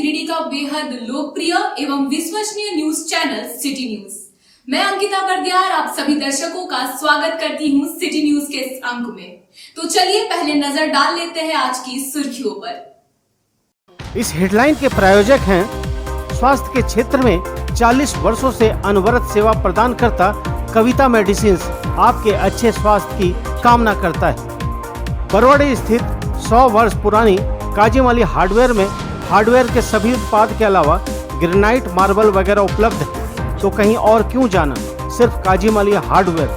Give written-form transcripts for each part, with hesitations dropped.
गिरिडीह का बेहद लोकप्रिय एवं विश्वसनीय न्यूज चैनल सिटी न्यूज। मैं अंकिता बरदियार आप सभी दर्शकों का स्वागत करती हूं सिटी न्यूज के इस अंक में। तो चलिए पहले नजर डाल लेते हैं आज की सुर्खियों पर। इस हेडलाइन के प्रायोजक हैं स्वास्थ्य के क्षेत्र में 40 वर्षों से अनवरत सेवा प्रदान करता कविता मेडिसिन्स आपके अच्छे स्वास्थ्य की कामना करता है। बरवाड़ी स्थित 100 वर्ष पुरानी काजीम-अली हार्डवेयर में हार्डवेयर के सभी उत्पाद के अलावा ग्रेनाइट, मार्बल वगैरह उपलब्ध है। तो कहीं और क्यों जाना, सिर्फ काजीम-अली हार्डवेयर।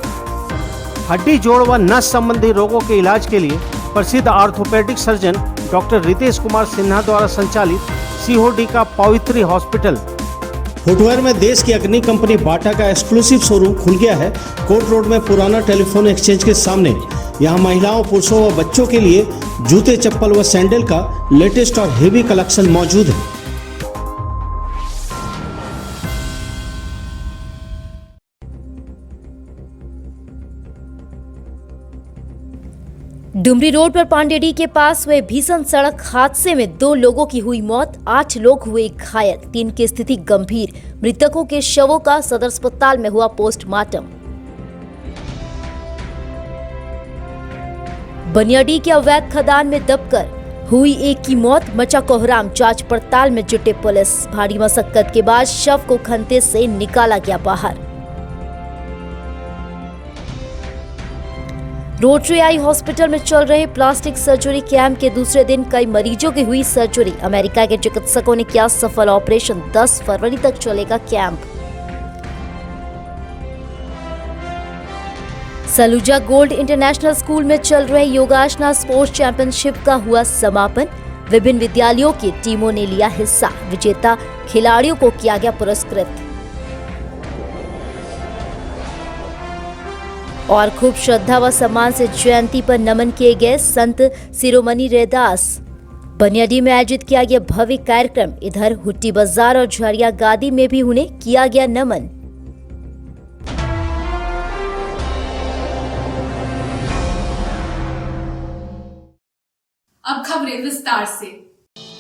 हड्डी, जोड़ व नस संबंधी रोगों के इलाज के लिए प्रसिद्ध orthopaedic surgeon doctor Ritesh Kumar Sinha द्वारा संचालित सीओडी का पवित्री हॉस्पिटल फुटवेयर में देश की अग्रणी कंपनी बाटा का एक्सक्लूसिव शोरूम खुल गया है। कोर्ट रोड में पुराना टेलीफोन एक्सचेंज के सामने। यहाँ महिलाओं, पुरुषों व बच्चों के लिए जूते, चप्पल व सैंडल का लेटेस्ट और हेवी कलेक्शन मौजूद है। डुमरी रोड पर पांडेडी के पास हुए भीषण सड़क हादसे में 2 लोगों की हुई मौत, 8 लोग हुए घायल, 3 की स्थिति गंभीर। मृतकों के शवों का सदर अस्पताल में हुआ पोस्टमार्टम। बनियाडी के अवैध खदान में दबकर हुई एक की मौत, मचा कोहराम, जांच पड़ताल में जुटे पुलिस। भारी मशक्कत के बाद शव को खंते से निकाला गया बाहर। रोटरी आई हॉस्पिटल में चल रहे प्लास्टिक सर्जरी कैंप के दूसरे दिन कई मरीजों की हुई सर्जरी। अमेरिका के चिकित्सकों ने किया सफल ऑपरेशन। 10 फरवरी तक चलेगा camp. Saluja gold international school में चल रहे योगासना स्पोर्ट्स चैंपियनशिप का हुआ समापन। विभिन्न विद्यालयों की टीमों ने लिया हिस्सा। विजेता खिलाड़ियों को किया गया पुरस्कृत। और खूब श्रद्धा व सम्मान से जयंती पर नमन किए गए संत शिरोमणि रैदास। बनियाडी में आयोजित किया गया भव्य कार्यक्रम। इधर हुट्टी बाजार और झरिया गादी में भी उन्हें किया गया नमन। अब खबरें विस्तार से।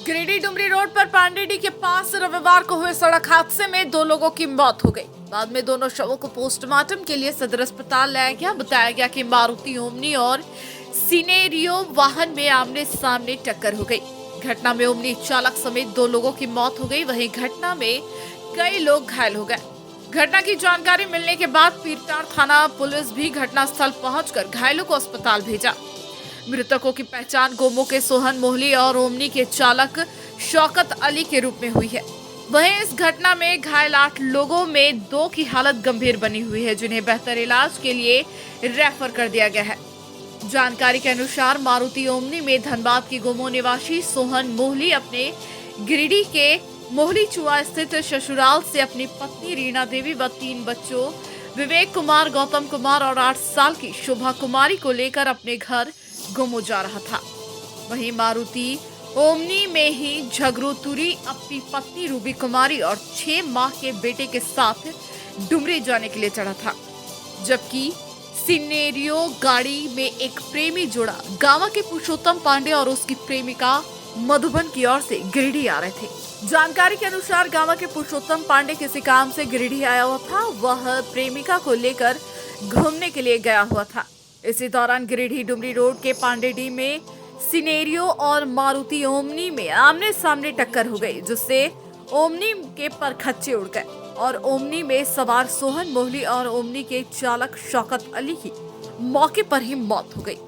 गिरिडीह डुमरी रोड पर पांडेडी के पास रविवार को हुए सड़क हादसे में 2 लोगों की मौत हो गई। बाद में दोनों शवों को पोस्टमार्टम के लिए सदर अस्पताल लाया गया। बताया गया कि मारुति ओमनी और सिनेरियो वाहन में आमने सामने टक्कर हो गई। घटना में ओमनी चालक समेत 2 लोगों की मौत हो गई। वहीं घटना में कई लोग घायल हो गए। घटना की जानकारी मिलने के बाद पीरटार थाना पुलिस भी घटनास्थल पहुंचकर घायलों को अस्पताल भेजा। मृतकों की पहचान गोमो के सोहन मोहली और ओमनी के चालक शौकत अली के रूप में हुई है। वहीं इस घटना में घायल 8 लोगों में 2 की हालत गंभीर बनी हुई है, जिन्हें बेहतर इलाज के लिए रेफर कर दिया गया है। जानकारी के अनुसार मारुति ओमनी में धनबाद की गोमो निवासी सोहन मोहली अपने गिरिडीह के मोहली चुआ स्थित ससुराल से अपनी पत्नी रीना देवी व 3 बच्चों विवेक कुमार, गौतम कुमार और 8 साल की शोभा कुमारी को लेकर अपने घर गोमो जा रहा था। वहीं मारुति ओमनी में ही झगरूतुरी अपनी पत्नी रूबी कुमारी और 6 माह के बेटे के साथ डुमरी जाने के लिए चढ़ा था, जबकि सिनेरियो गाड़ी में एक प्रेमी जोड़ा गांव के पुरुषोत्तम पांडे और उसकी प्रेमिका मधुबन की ओर से गिरिडीह आ रहे थे। जानकारी के अनुसार गांव के पुरुषोत्तम पांडे किसी काम से गिरिडीह आया हुआ था। वह प्रेमिका को लेकर घूमने के लिए गया हुआ था। इसी दौरान गिरिडीह डुमरी रोड के पांडेडी में सिनेरियो और मारुति ओमनी में आमने सामने टक्कर हो गई, जिससे ओमनी के परखच्चे उड़ गए और ओमनी में सवार सोहन मोहली और ओमनी के चालक शौकत अली की मौके पर ही मौत हो गई।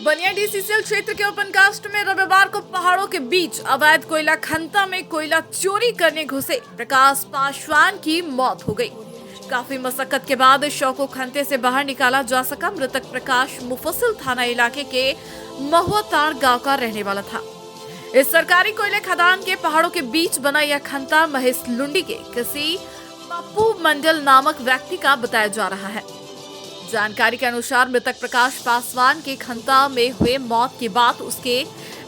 बनियाडी सीसीएल क्षेत्र के ओपन कास्ट में रविवार को पहाड़ों के बीच अवैध कोयला खनता में कोयला चोरी करने घुसे प्रकाश पासवान की मौत हो गई। काफी मशक्कत के बाद शव को खनते से बाहर निकाला जा सका। मृतक प्रकाश मुफस्सिल थाना इलाके के महुआताड़ गांव का रहने वाला था। इस सरकारी कोयले खदान के पहाड़ों के बीच बना यह खनता महेश लुंडी के किसी पप्पू मंडल नामक व्यक्ति का बताया जा रहा है। जानकारी के अनुसार मृतक प्रकाश पासवान के खंता में हुए मौत की बात उसके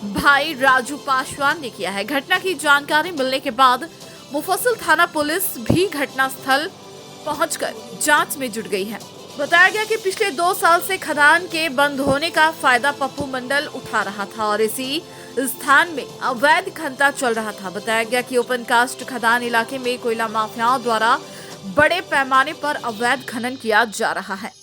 भाई राजू पासवान ने किया है। घटना की जानकारी मिलने के बाद मुफस्सिल थाना पुलिस भी घटनास्थल पहुंचकर जांच में जुट गई है। बताया गया कि पिछले 2 साल से खदान के बंद होने का फायदा पप्पू मंडल उठा रहा था और इसी स्थान में अवैध खनन चल रहा था। बताया गया कि ओपन कास्ट खदान इलाके में कोयला माफियाओं द्वारा बड़े पैमाने पर अवैध खनन किया जा रहा है।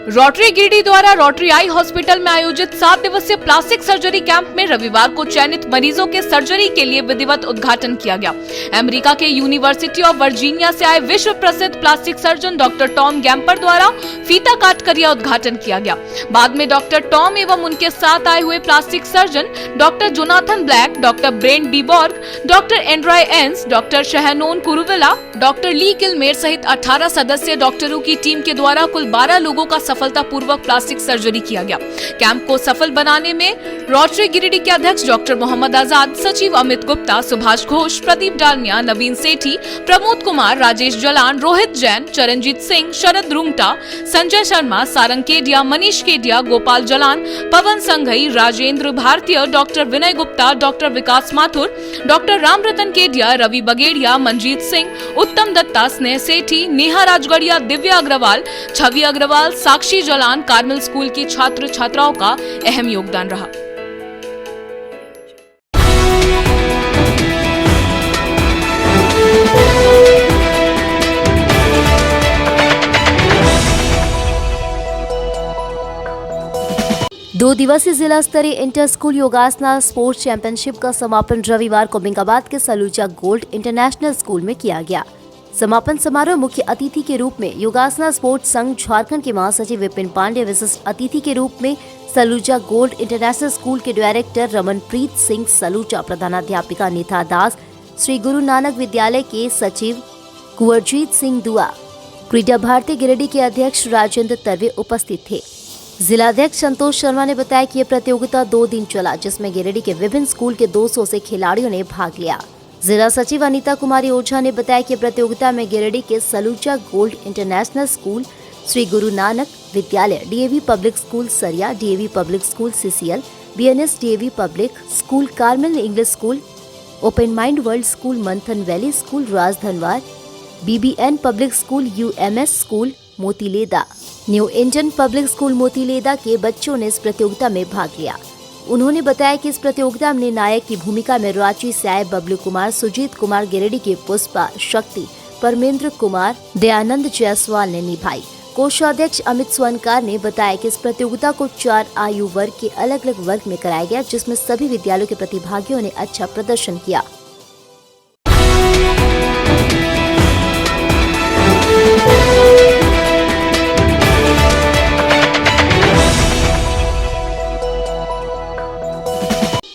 रोटरी गिरिडीह द्वारा रोटरी आई हॉस्पिटल में आयोजित 7 दिवसीय प्लास्टिक सर्जरी कैंप में रविवार को चयनित मरीजों के सर्जरी के लिए विधिवत उद्घाटन किया गया। अमेरिका के यूनिवर्सिटी ऑफ वर्जीनिया से आए विश्व प्रसिद्ध प्लास्टिक सर्जन डॉक्टर टॉम गैम्पर द्वारा फीता काट कर यह उद्घाटन किया गया। बाद में डॉक्टर टॉम एवं उनके साथ आए हुए plastic surgeon doctor Jonathan Black, doctor Brent Biborg, doctor Andrew Ince, doctor Shannon Kuruvilla, doctor Lee Kilmer सहित 18 सदस्यीय डॉक्टरों की टीम के द्वारा कुल 12 लोगों का सफलतापूर्वक प्लास्टिक सर्जरी किया गया। कैंप को सफल बनाने में रोटरी गिरिडीह के अध्यक्ष डॉक्टर मोहम्मद आजाद, सचिव अमित गुप्ता, सुभाष घोष, प्रदीप डालमिया, नवीन सेठी, प्रमोद कुमार, राजेश जलान, रोहित जैन, चरणजीत सिंह, शरद रुंगटा, संजय शर्मा, सारंग केडिया, मनीष केडिया, गोपाल जलान, पवन संघई, राजेंद्र भारतीय, डॉक्टर विनय गुप्ता, डॉक्टर विकास माथुर, डॉक्टर रामरतन केडिया, रवि बगेड़िया, मनजीत सिंह, उत्तम दत्ता, स्नेह सेठी, नेहा राजगढ़िया, दिव्या अग्रवाल, छवि अग्रवाल, साक्षी जलान, कार्मल स्कूल की छात्र छात्राओं का अहम योगदान रहा। दो दिवसीय जिला स्तरीय इंटर स्कूल योगासना स्पोर्ट्स चैंपियनशिप का समापन रविवार को औरंगाबाद के सलूजा गोल्ड इंटरनेशनल स्कूल में किया गया। समापन समारोह मुख्य अतिथि के रूप में योगासना स्पोर्ट्स संघ झारखंड के महासचिव विपिन पांडे, विशिष्ट अतिथि के रूप में सलूजा गोल्ड इंटरनेशनल स्कूल के डायरेक्टर रमनप्रीत सिंह सलूजा, प्रधानाध्यापिका नीता दास, श्री गुरु नानक विद्यालय के सचिव कुंवरजीत सिंह दुआ, क्रीडा भारती गिरिडीह के अध्यक्ष राजेंद्र तरवे उपस्थित थे। जिलाध्यक्ष संतोष शर्मा ने बताया कि यह प्रतियोगिता 2 दिन चला, जिसमें गिरिडीह के विभिन्न स्कूल के 200 से खिलाड़ियों ने भाग लिया। जिला सचिव अनीता कुमारी ओझा ने बताया कि प्रतियोगिता में गिरिडीह के Saluja gold international school, Shri Guru Nanak Vidyalaya, DAV public school Sariya, DAV public school CCL, BNS DAV public school Carmel English school, open mind world school Manthan valley school Rajdhanwar, BBN public school UMS school Motileda, new Indian public school Motileda के बच्चों ने इस प्रतियोगिता में भाग लिया। उन्होंने बताया कि इस प्रतियोगिता में नायक की भूमिका में रांची से आए बबलू कुमार, सुजीत कुमार, गिरिडीह के पुष्पा, शक्ति, परमेंद्र कुमार, दयानंद जायसवाल ने निभाई। कोषाध्यक्ष अमित स्वनकार ने बताया कि इस प्रतियोगिता को 4 आयु वर्ग के अलग अलग वर्ग में कराया गया, जिसमें सभी विद्यालयों के प्रतिभागियों ने अच्छा प्रदर्शन किया।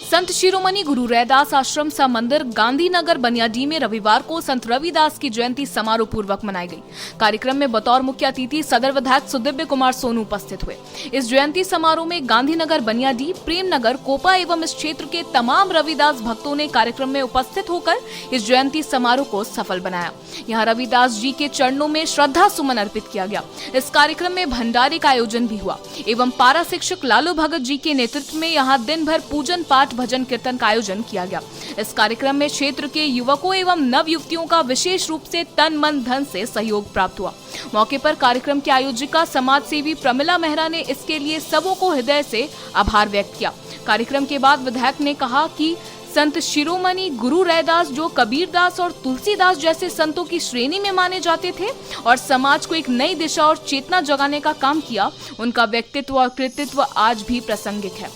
संत शिरोमणि गुरु रैदास आश्रम सा मंदिर गांधीनगर बनियाडीह में रविवार को संत रविदास की जयंती समारोह पूर्वक मनाई गई। कार्यक्रम में बतौर मुख्य अतिथि सदर विधायक सुदिव्य कुमार सोनू उपस्थित हुए। इस जयंती समारोह में गांधीनगर बनियाडीह, प्रेमनगर, कोपा एवं इस क्षेत्र के तमाम रविदास भक्तों ने कार्यक्रम में उपस्थित होकर इस जयंती समारोह को सफल बनाया। यहाँ रविदास जी के चरणों में श्रद्धा सुमन अर्पित किया गया। इस कार्यक्रम में भंडारे का आयोजन भी हुआ एवं पारा शिक्षक लालू भगत जी के नेतृत्व में यहाँ दिन भर पूजन पाठ भजन कीर्तन का आयोजन किया गया। इस कार्यक्रम में क्षेत्र के युवकों एवं नव युवतियों का विशेष रूप से तन मन धन से सहयोग प्राप्त हुआ। मौके पर कार्यक्रम की आयोजिका समाज सेवी प्रमिला मेहरा ने इसके लिए सबों को हृदय से आभार व्यक्त किया। कार्यक्रम के बाद विधायक ने कहा कि संत शिरोमणि गुरु रैदास जो कबीरदास और तुलसीदास जैसे संतों की श्रेणी में माने जाते थे और समाज को एक नई दिशा और चेतना जगाने का काम किया, उनका व्यक्तित्व और कृतित्व आज भी प्रासंगिक है।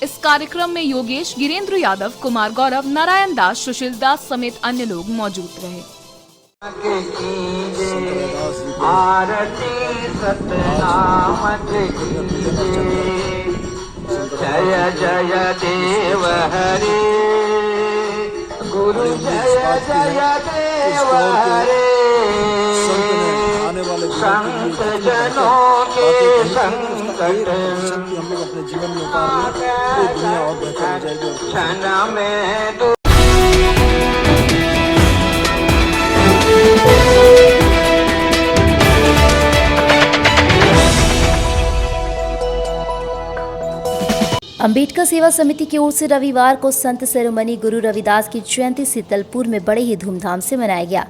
इस कार्यक्रम में योगेश, गिरेंद्र यादव, कुमार गौरव, नारायण दास, सुशील दास समेत अन्य लोग मौजूद रहे। जय जय देव हरे गुरु, जय जय देव हरे संत जनों के संकट हम लोग अपने जीवन में उतार लें तो दुनिया और बेहतर हो जाएगी। क्षण में अंबेडकर सेवा समिति की ओर से रविवार को संत शिरोमणि गुरु रविदास की जयंती सीतलपुर में बड़े ही धूमधाम से मनाया गया।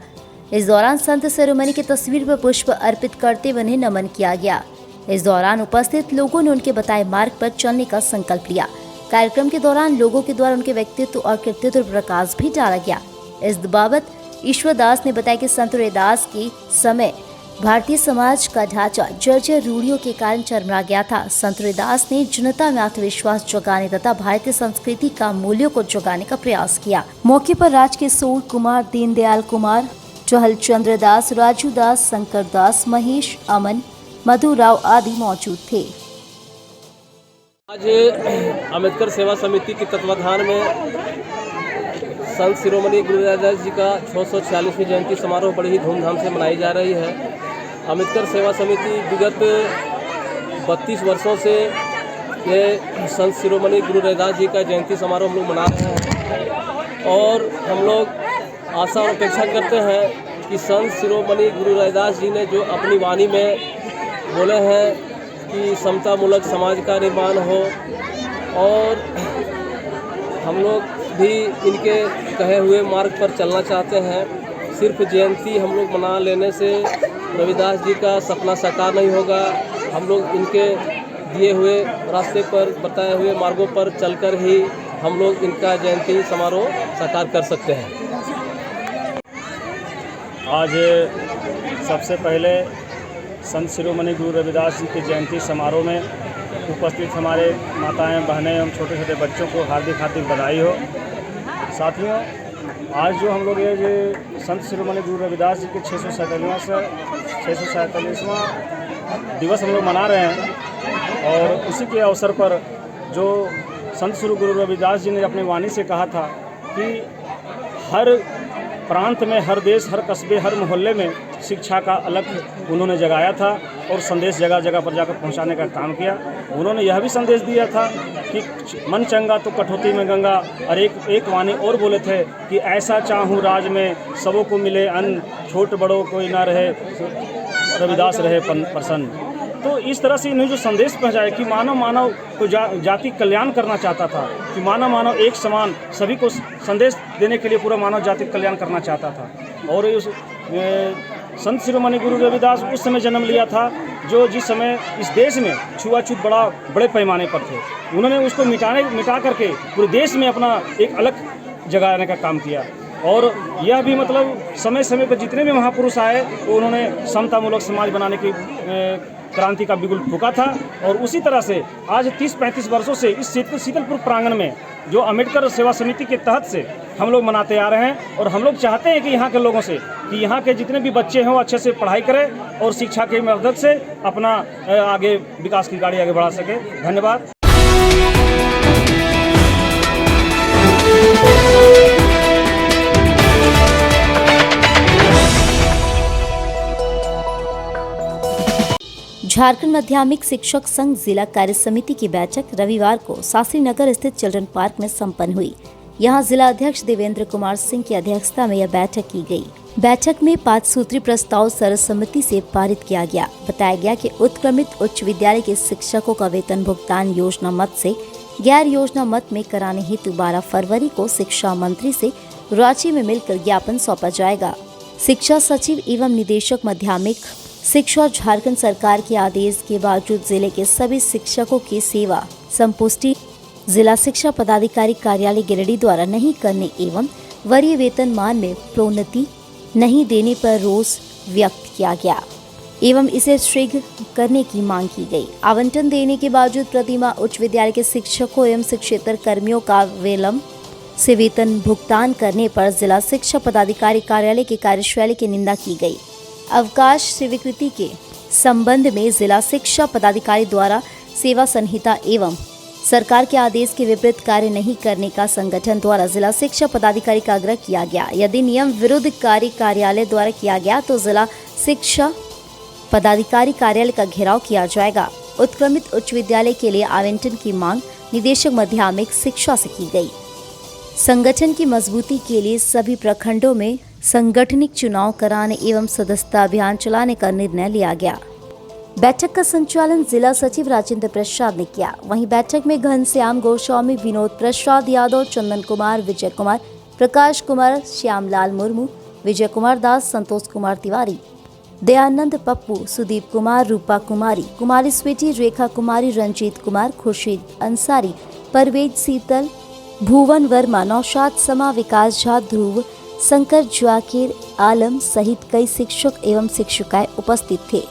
इस दौरान संत शिरोमणि की तस्वीर पर पुष्प अर्पित करते हुए उन्हें नमन किया गया। इस दौरान उपस्थित लोगों ने उनके बताए मार्ग पर चलने का संकल्प लिया। कार्यक्रम के दौरान लोगों के द्वारा उनके व्यक्तित्व और कृतित्व पर प्रकाश भी डाला गया। इस बाबत ईश्वर दास ने बताया कि संत रविदास के समय भारतीय समाज का ढांचा जर्जर रूढ़ियों के कारण चरमरा गया था। संत रविदास ने जनता में आत्मविश्वास जगाने तथा भारतीय संस्कृति का मूल्यों को जगाने का प्रयास किया। मौके पर राजकिशोर कुमार, दीनदयाल कुमार, चहल चंद्र दास, राजू दास, शंकर दास, महेश, अमन, मधु राव आदि मौजूद थे। आज अम्बेडकर सेवा समिति के तत्वाधान में संत शिरोमणि गुरु रविदास जी का 646वीं जयंती समारोह बड़ी ही धूमधाम से मनाई जा रही है। अम्बेडकर सेवा समिति विगत 32 वर्षों से ये संत शिरोमणि गुरु रविदास जी का जयंती समारोह हम लोग मना रहे हैं और हम लोग आशा और अपेक्षा करते हैं कि संत शिरोमणि गुरु रविदास जी ने जो अपनी वाणी में बोले हैं कि समतामूलक समाज का निर्माण हो और हम लोग भी इनके कहे हुए मार्ग पर चलना चाहते हैं। सिर्फ जयंती हम लोग मना लेने से रविदास जी का सपना साकार नहीं होगा। हम लोग इनके दिए हुए रास्ते पर बताए हुए मार्गों पर चलकर ही हम लोग इनका जयंती समारोह साकार कर सकते हैं। आज सबसे पहले संत शिरोमणि गुरु रविदास जी के जयंती समारोह में उपस्थित हमारे माताएं, बहनें एवं छोटे छोटे बच्चों को हार्दिक बधाई हो। साथियों, आज जो हम लोग ये संत शिरोमणि गुरु रविदास जी के 647वां दिवस हम लोग मना रहे हैं और उसी के अवसर पर जो संत श्री गुरु रविदास जी ने अपनी वाणी से कहा था कि हर प्रांत में, हर देश, हर कस्बे, हर मोहल्ले में शिक्षा का अलग उन्होंने जगाया था और संदेश जगह जगह पर जाकर पहुंचाने का काम किया। उन्होंने यह भी संदेश दिया था कि मन चंगा तो कठौती में गंगा, और एक वाणी और बोले थे कि ऐसा चाहूँ राज में सबों को मिले अन्न, छोट बड़ों कोई ना रहे, रविदास रहे प्रसन्न। तो इस तरह से इन्हें जो संदेश पहुँचाया कि मानव को जाति कल्याण करना चाहता था, कि मानव एक समान सभी को संदेश देने के लिए पूरा मानव जाति कल्याण करना चाहता था। और उस संत शिरोमणि गुरु रविदास उस समय जन्म लिया था जो जिस समय इस देश में छुआछूत बड़े पैमाने पर थे। उन्होंने उसको मिटा करके पूरे देश में अपना एक अलग जगाने का काम किया। और यह भी मतलब समय समय पर जितने भी महापुरुष आए तो उन्होंने समतामूलक समाज बनाने की क्रांति का बिगुल फूंका था। और उसी तरह से आज 30-35 वर्षों से इस सीतलपुर प्रांगण में जो अम्बेडकर सेवा समिति के तहत से हम लोग मनाते आ रहे हैं और हम लोग चाहते हैं कि यहाँ के लोगों से कि यहाँ के जितने भी बच्चे हों अच्छे से पढ़ाई करें और शिक्षा की मदद से अपना आगे विकास की गाड़ी आगे बढ़ा सके। धन्यवाद। झारखंड माध्यमिक शिक्षक संघ जिला कार्य समिति की बैठक रविवार को शास्त्री नगर स्थित चिल्ड्रन पार्क में संपन्न हुई। यहां जिला अध्यक्ष देवेंद्र कुमार सिंह की अध्यक्षता में यह बैठक की गई। बैठक में 5 सूत्री प्रस्ताव सर्वसम्मति से पारित किया गया। बताया गया कि उत्क्रमित उच्च विद्यालय के शिक्षकों का वेतन भुगतान योजना मत से गैर योजना मत में कराने हेतु 12 फरवरी को शिक्षा मंत्री से रांची में मिलकर ज्ञापन सौंपा जाएगा। शिक्षा सचिव एवं निदेशक माध्यमिक शिक्षा झारखंड सरकार के आदेश के बावजूद जिले के सभी शिक्षकों की सेवा संपुष्टि जिला शिक्षा पदाधिकारी कार्यालय गिरिडीह द्वारा नहीं करने एवं वरीय वेतनमान में प्रोन्नति नहीं देने पर रोष व्यक्त किया गया एवं इसे शीघ्र करने की मांग की गई। आवंटन देने के बावजूद प्रतिमा उच्च विद्यालय के शिक्षकों एवं शिक्षेतर कर्मियों का विलंब से वेतन भुगतान करने पर जिला शिक्षा पदाधिकारी कार्यालय की कार्यशैली की निंदा की गई। अवकाश स्वीकृति के संबंध में जिला शिक्षा पदाधिकारी द्वारा सेवा संहिता एवं सरकार के आदेश के विपरीत कार्य नहीं करने का संगठन द्वारा जिला शिक्षा पदाधिकारी का आग्रह किया गया। यदि नियम विरुद्ध कार्य कार्यालय द्वारा किया गया तो जिला शिक्षा पदाधिकारी कार्यालय का घेराव किया जाएगा। उत्क्रमित उच्च विद्यालय के लिए आवंटन की मांग निदेशक माध्यमिक शिक्षा से की गई। संगठन की मजबूती के लिए सभी प्रखंडों में सांगठनिक चुनाव कराने एवं सदस्यता अभियान चलाने का निर्णय लिया गया। बैठक का संचालन जिला सचिव राजेंद्र प्रसाद ने किया। वहीं बैठक में घनश्याम गोस्वामी, विनोद प्रसाद यादव, चंदन कुमार, विजय कुमार, प्रकाश कुमार, श्यामलाल मुर्मू, विजय कुमार दास, संतोष कुमार तिवारी, दयानंद पप्पू, सुदीप कुमार, रूपा कुमारी, कुमारी स्वीटी, रेखा कुमारी, रंजीत कुमार, खुर्शीद अंसारी, परवेज सीतल, भुवन वर्मा, नौशाद समा, विकास झा, ध्रुव, शंकर, जाकिर आलम सहित कई शिक्षक एवं शिक्षिकाएं उपस्थित थे।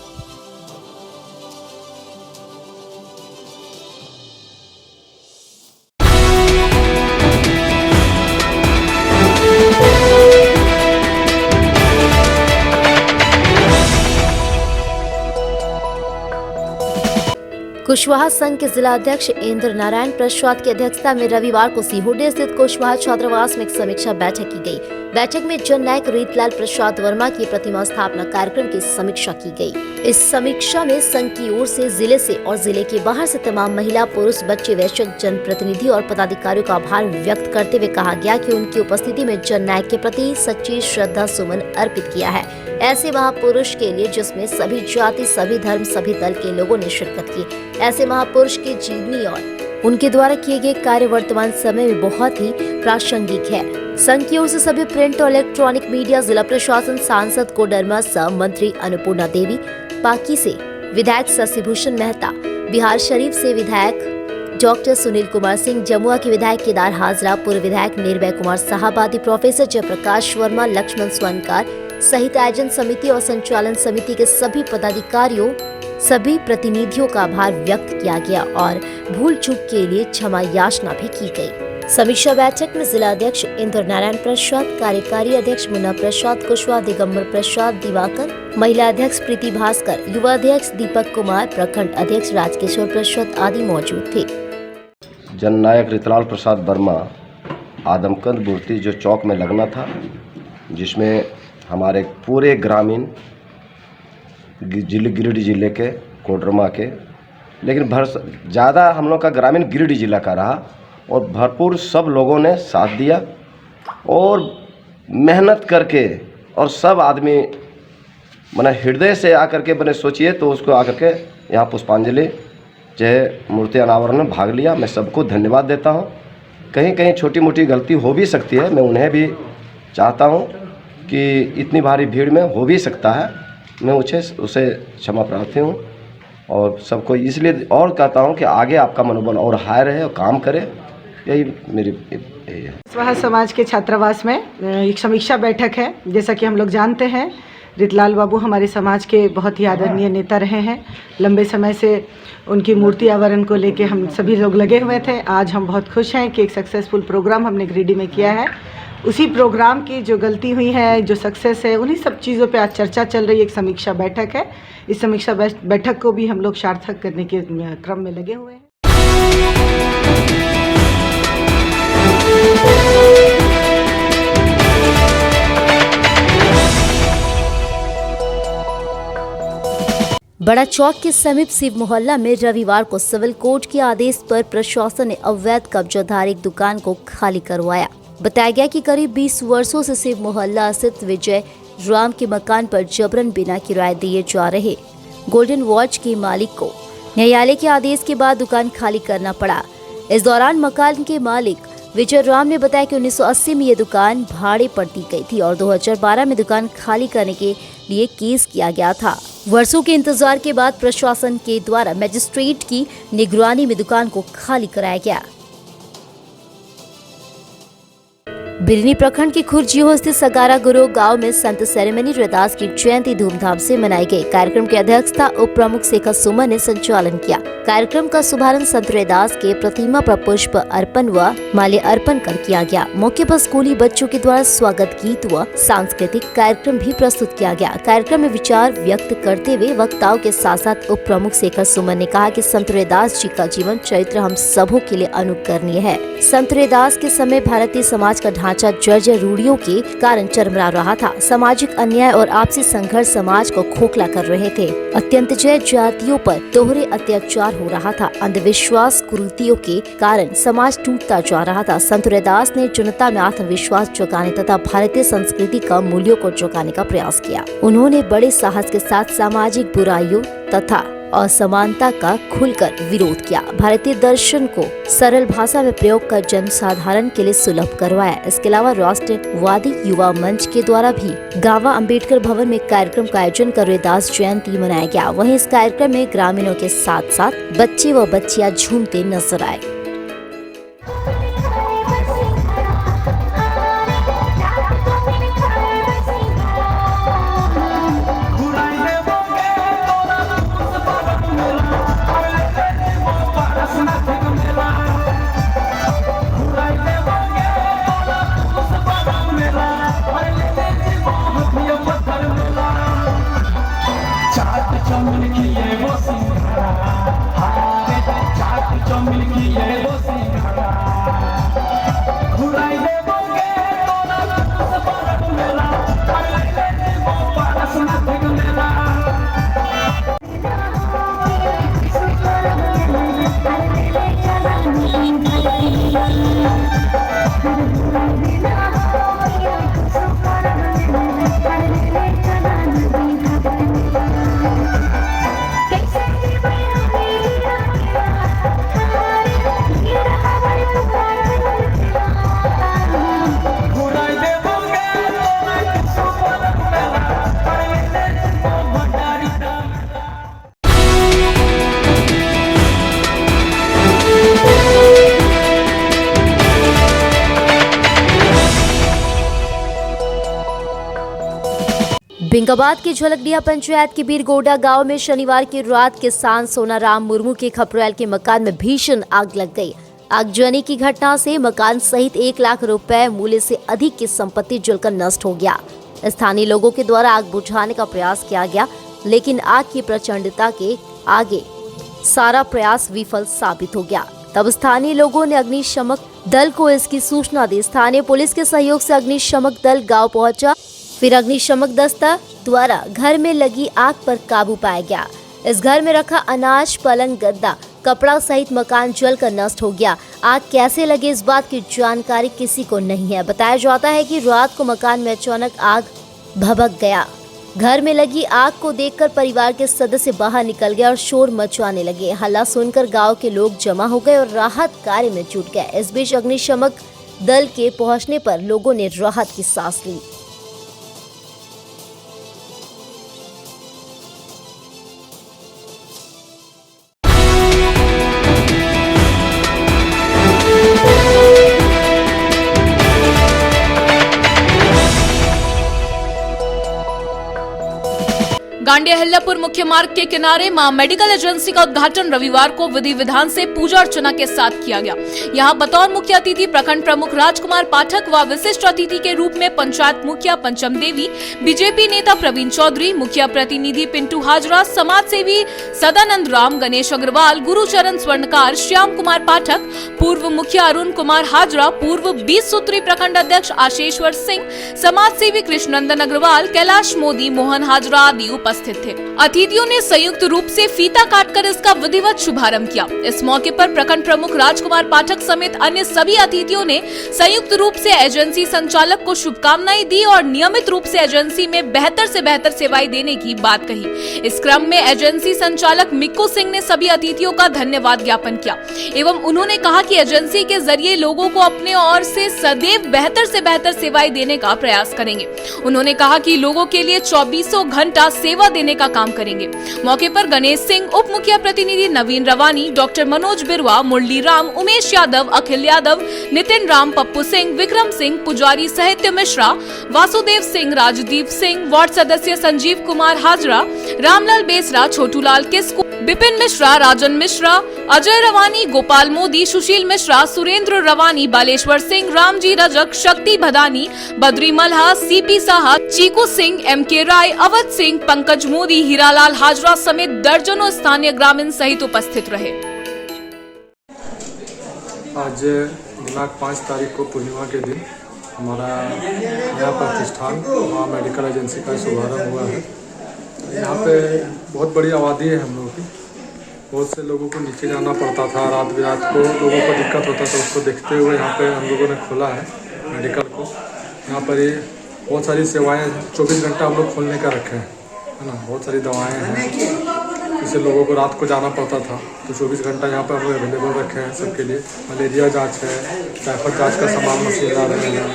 कुशवाहा संघ के जिला अध्यक्ष इंद्र नारायण प्रसाद की अध्यक्षता में रविवार को सिहोडे स्थित कुशवाहा छात्रावास में एक समीक्षा बैठक की गई। बैठक में जननायक रीतलाल प्रसाद वर्मा की प्रतिमा स्थापना कार्यक्रम की समीक्षा की गई। इस समीक्षा में संघ की ओर से जिले से और जिले के बाहर से तमाम महिला, पुरुष, बच्चे, वैश्विक जनप्रतिनिधि और पदाधिकारियों का आभार व्यक्त करते हुए कहा गया कि उनकी उपस्थिति में जननायक के प्रति सच्ची श्रद्धा सुमन अर्पित किया है। ऐसे महापुरुष के लिए जिसमें सभी जाति, सभी धर्म, सभी दल के लोगों ने शिरकत की। ऐसे महापुरुष की जीवनी और उनके द्वारा किए गए कार्य वर्तमान समय में बहुत ही प्रासंगिक है। संघ की ओर से सभी प्रिंट और इलेक्ट्रॉनिक मीडिया, जिला प्रशासन, सांसद कोडरमा सह मंत्री अन्नपूर्णा देवी, पाकी से विधायक शशिभूषण मेहता, बिहार शरीफ से विधायक डॉक्टर सुनील कुमार सिंह, जमुआ के विधायक केदार हाजरा, पूर्व विधायक निर्भय कुमार साहबादी, प्रोफेसर जयप्रकाश वर्मा, लक्ष्मण स्वर्णकार सहित आयोजन समिति और संचालन समिति के सभी पदाधिकारियों, सभी प्रतिनिधियों का आभार व्यक्त किया गया और भूल चूक के लिए क्षमा याचना भी की गई। समीक्षा बैठक में जिला अध्यक्ष इंद्र नारायण प्रसाद, कार्यकारी अध्यक्ष मुन्ना प्रसाद कुशवाहा, दिगंबर प्रसाद दिवाकर, महिला अध्यक्ष प्रीति भास्कर, युवा अध्यक्ष दीपक कुमार, प्रखंड अध्यक्ष राजकिशोर प्रसाद आदि मौजूद थे। जननायक रीतलाल प्रसाद वर्मा आदमकंद मूर्ति जो चौक में लगना था, जिसमें हमारे पूरे ग्रामीण गिरिडीह जिले के, कोडरमा के, लेकिन ज़्यादा हम लोग का ग्रामीण गिरिडीह जिला का रहा और भरपूर सब लोगों ने साथ दिया और मेहनत करके, और सब आदमी मैंने हृदय से आकर के मैंने सोचिए तो उसको आकर के यहाँ पुष्पांजलि जो मूर्ति अनावरण में भाग लिया। मैं सबको धन्यवाद देता हूँ। कहीं कहीं छोटी मोटी गलती हो भी सकती है, मैं उन्हें भी चाहता हूँ कि इतनी भारी भीड़ में हो भी सकता है, मैं उसे क्षमा प्रार्थी हूँ और सबको इसलिए और कहता हूँ कि आगे आपका मनोबल और हाई रहे और काम करे, यही मेरी यही है। कुशवाहा समाज के छात्रावास में एक समीक्षा बैठक है। जैसा कि हम लोग जानते हैं, रीतलाल बाबू हमारे समाज के बहुत ही आदरणीय नेता रहे हैं। लंबे समय से उनकी मूर्ति आवरण को लेके हम सभी लोग लगे हुए थे। आज हम बहुत खुश हैं कि एक सक्सेसफुल प्रोग्राम हमने गिरिडीह में किया है। उसी प्रोग्राम की जो गलती हुई है, जो सक्सेस है, उन्हीं सब चीज़ों पे आज चर्चा चल रही है। एक समीक्षा बैठक है। इस समीक्षा बैठक को भी हम लोग सार्थक करने के क्रम में लगे हुए हैं। बड़ा चौक के समीप शिव मोहल्ला में रविवार को सिविल कोर्ट के आदेश पर प्रशासन ने अवैध कब्जाधारी एक दुकान को खाली करवाया। बताया गया कि करीब 20 वर्षों से शिव मोहल्ला स्थित विजय राम के मकान पर जबरन बिना किराए दिए जा रहे गोल्डन वॉच के मालिक को न्यायालय के आदेश के बाद दुकान खाली करना पड़ा। इस दौरान मकान के मालिक विजय राम ने बताया कि 1980 में ये दुकान भाड़े पर दी गई थी और 2012 में दुकान खाली करने के लिए केस किया गया था। वर्षों के इंतजार के बाद प्रशासन के द्वारा मजिस्ट्रेट की निगरानी में दुकान को खाली कराया गया। बिरनी प्रखंड के खुर्जियों स्थित सगारा गुरु गांव में संत सिरोमणि रैदास की जयंती धूमधाम से मनाई गई। कार्यक्रम की अध्यक्षता उप प्रमुख शेखर सुमन ने संचालन किया। कार्यक्रम का शुभारंभ संत रैदास के प्रतिमा पर पुष्प अर्पण व माल्य अर्पण कर किया गया। मौके पर स्कूली बच्चों के द्वारा स्वागत गीत व सांस्कृतिक कार्यक्रम भी प्रस्तुत किया गया। कार्यक्रम में विचार व्यक्त करते हुए वक्ताओं के साथ साथ उप प्रमुख शेखर सुमन ने कहा कि संत रैदास जी का जीवन चरित्र हम सबों के लिए अनुकरणीय है। संत रैदास के समय भारतीय समाज का ढांचा जर्जर रूढ़ियों के कारण चरमरा रहा था। सामाजिक अन्याय और आपसी संघर्ष समाज को खोखला कर रहे थे। अत्यंत जय जातियों पर दोहरे अत्याचार हो रहा था। अंधविश्वास कुरीतियों के कारण समाज टूटता जा रहा था। संत रैदास ने जनता में आत्मविश्वास जगाने तथा भारतीय संस्कृति का मूल्यों को जगाने का प्रयास किया। उन्होंने बड़े साहस के साथ सामाजिक बुराइयों तथा असमानता का खुलकर विरोध किया। भारतीय दर्शन को सरल भाषा में प्रयोग कर जनसाधारण के लिए सुलभ करवाया। इसके अलावा राष्ट्रवादी युवा मंच के द्वारा भी गावा अंबेडकर भवन में कार्यक्रम का आयोजन कर रविदास जयंती मनाया गया। वहीं इस कार्यक्रम में ग्रामीणों के साथ साथ बच्चे व बच्चियां झूमते नजर आए। बिंगाबाद की झलकडिया पंचायत के बीरगोडा गांव में शनिवार की रात किसान सोनाराम मुर्मू के खपरेल के मकान में भीषण आग लग गई। आगजनी की घटना से मकान सहित 1 लाख रुपए मूल्य से अधिक की संपत्ति जलकर नष्ट हो गया। स्थानीय लोगों के द्वारा आग बुझाने का प्रयास किया गया, लेकिन आग की प्रचंडता के आगे सारा प्रयास विफल साबित हो गया। तब स्थानीय लोगों ने अग्निशमक दल को इसकी सूचना दी। स्थानीय पुलिस के सहयोग से अग्निशमक दल गाँव पहुँचा। फिर अग्निशमक दस्ता द्वारा घर में लगी आग पर काबू पाया गया। इस घर में रखा अनाज, पलंग, गद्दा, कपड़ा सहित मकान जलकर नष्ट हो गया। आग कैसे लगी इस बात की जानकारी किसी को नहीं है। बताया जाता है कि रात को मकान में अचानक आग भभक गया। घर में लगी आग को देखकर परिवार के सदस्य बाहर निकल गए और शोर मचाने लगे। हल्ला सुनकर गांव के लोग जमा हो गए और राहत कार्य में जुट गए। इस बीच अग्निशमक दल के पहुंचने पर लोगों ने राहत की सांस ली। गांडिया हिल्लापुर मुख्य मार्ग के किनारे मां मेडिकल एजेंसी का उद्घाटन रविवार को विधि विधान से पूजा अर्चना के साथ किया गया। यहां बतौर मुख्य अतिथि प्रखंड प्रमुख राजकुमार पाठक व विशिष्ट अतिथि के रूप में पंचायत मुखिया पंचम देवी, बीजेपी नेता प्रवीण चौधरी, मुखिया प्रतिनिधि पिंटू हाजरा, समाज सेवी सदानंद राम, गणेश अग्रवाल, गुरुचरण स्वर्णकार, श्याम कुमार पाठक, पूर्व मुखिया अरुण कुमार हाजरा, पूर्व 20 सूत्री प्रखंड अध्यक्ष आशेश्वर सिंह, समाज सेवी कृष्णनंदन अग्रवाल, कैलाश मोदी, मोहन हाजरा आदि उपस्थित थे। अतिथियों ने संयुक्त रूप से फीता काटकर इसका विधिवत शुभारंभ किया। इस मौके पर प्रखंड प्रमुख राजकुमार पाठक समेत अन्य सभी अतिथियों ने संयुक्त रूप से एजेंसी संचालक को शुभकामनाएं दी और नियमित रूप से एजेंसी में बेहतर से बेहतर सेवाएं देने की बात कही। इस क्रम में एजेंसी संचालक मिक्कू सिंह ने सभी अतिथियों का धन्यवाद ज्ञापन किया एवं उन्होंने कहा कि एजेंसी के जरिए लोगों को अपने ओर से सदैव बेहतर से बेहतर सेवाएं देने का प्रयास करेंगे। उन्होंने कहा कि लोगों के लिए 24 घंटा सेवा देने का काम करेंगे। मौके पर गणेश सिंह, उप मुखिया प्रतिनिधि नवीन रवानी, डॉक्टर मनोज बिरवा, मुरली राम, उमेश यादव, अखिल यादव, नितिन राम, पप्पू सिंह, विक्रम सिंह, पुजारी साहित्य मिश्रा, वासुदेव सिंह, राजदीप सिंह, वार्ड सदस्य संजीव कुमार हाजरा, रामलाल बेसरा, छोटूलाल किस्कू, बिपिन मिश्रा, राजन मिश्रा, अजय रवानी, गोपाल मोदी, सुशील मिश्रा, सुरेंद्र रवानी, बालेश्वर सिंह, रामजी रजक, शक्ति भदानी, बद्री मल्हा, सीपी साहा, चीकू सिंह, MK राय, अवध सिंह, पंकज मोदी, हीरालाल हाजरा समेत दर्जनों स्थानीय ग्रामीण सहित उपस्थित रहे। आज दिनांक 5 तारीख को पूर्णिमा के दिन हमारा नया प्रतिष्ठान मां मेडिकल एजेंसी का शुभारंभ हुआ है। यहाँ पे बहुत बड़ी आबादी है हम लोगों की। बहुत से लोगों को नीचे जाना पड़ता था, रात बिरात को लोगों को दिक्कत होता था। उसको देखते हुए यहाँ पे हम लोगों ने खोला है मेडिकल को। यहाँ पर ये बहुत सारी सेवाएं 24 घंटा हम लोग खोलने का रखे हैं, है ना। बहुत सारी दवाएं हैं, किसी लोगों को रात को जाना पड़ता था, तो 24 घंटा यहाँ पर हम लोग अवेलेबल रखे हैं सबके लिए। मलेरिया जांच है, टाइफाइड जांच का सामान मशीन ला रहे हैं,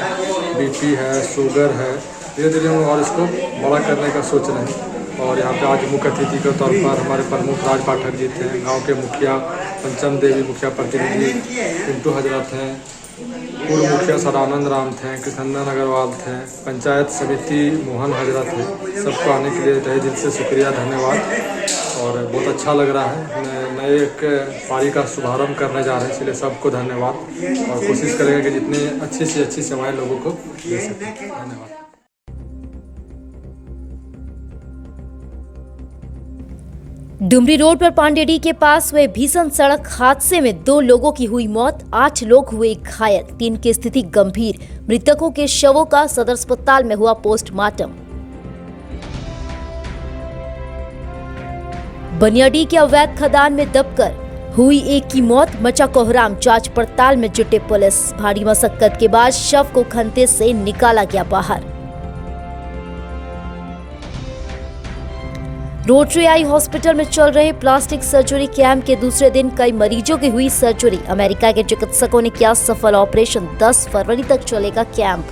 बीपी है, शुगर है। धीरे धीरे हम और इसको बड़ा करने का सोच रहे हैं। और यहाँ पे आज मुख्य अतिथि के तौर पर हमारे प्रमुख राज पाठक जी थे, गांव के मुखिया पंचम देवी मुखिया प्रतिनिधि पिंटू हजरत हैं, पूर्व मुखिया सदानंद राम थे, कृष्णनंदन अग्रवाल थे, पंचायत समिति मोहन हजरत है। सबको आने के लिए तहे दिल से शुक्रिया, धन्यवाद। और बहुत अच्छा लग रहा है, नए एक पारी का शुभारंभ करने जा रहे हैं, इसलिए सबको धन्यवाद। और कोशिश करेंगे कि जितनी अच्छी से अच्छी सेवाएं लोगों को दे सकें। धन्यवाद। डुमरी रोड पर पांडेडी के पास हुए भीषण सड़क हादसे में 2 लोगों की हुई मौत, 8 लोग हुए घायल, 3 की स्थिति गंभीर। मृतकों के शवों का सदर अस्पताल में हुआ पोस्टमार्टम। बनियाडी के अवैध खदान में दबकर हुई एक की मौत, मचा कोहराम, जांच पड़ताल में जुटे पुलिस। भारी मशक्कत के बाद शव को खंते से निकाला गया बाहर। रोटरी आई हॉस्पिटल में चल रहे प्लास्टिक सर्जरी कैंप के दूसरे दिन कई मरीजों की हुई सर्जरी। अमेरिका के चिकित्सकों ने किया सफल ऑपरेशन। 10 फरवरी तक चलेगा camp.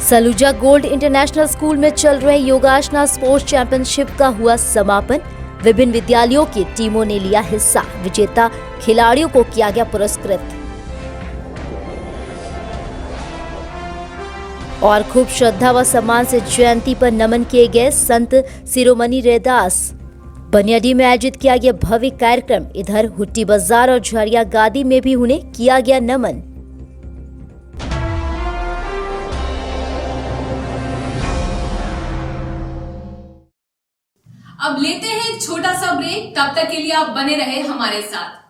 Saluja gold international school में चल रहे योगासना स्पोर्ट्स चैंपियनशिप का हुआ समापन। विभिन्न विद्यालयों की टीमों ने लिया हिस्सा। विजेता खिलाड़ियों को किया गया पुरस्कृत। और खूब श्रद्धा व सम्मान से जयंती पर नमन किए गए संत शिरोमणि रैदास। बनियाडी में आयोजित किया गया भव्य कार्यक्रम। इधर हुट्टी बाजार और झरिया गादी में भी उन्हें किया गया नमन। अब लेते हैं एक छोटा सा ब्रेक, तब तक के लिए आप बने रहे हमारे साथ।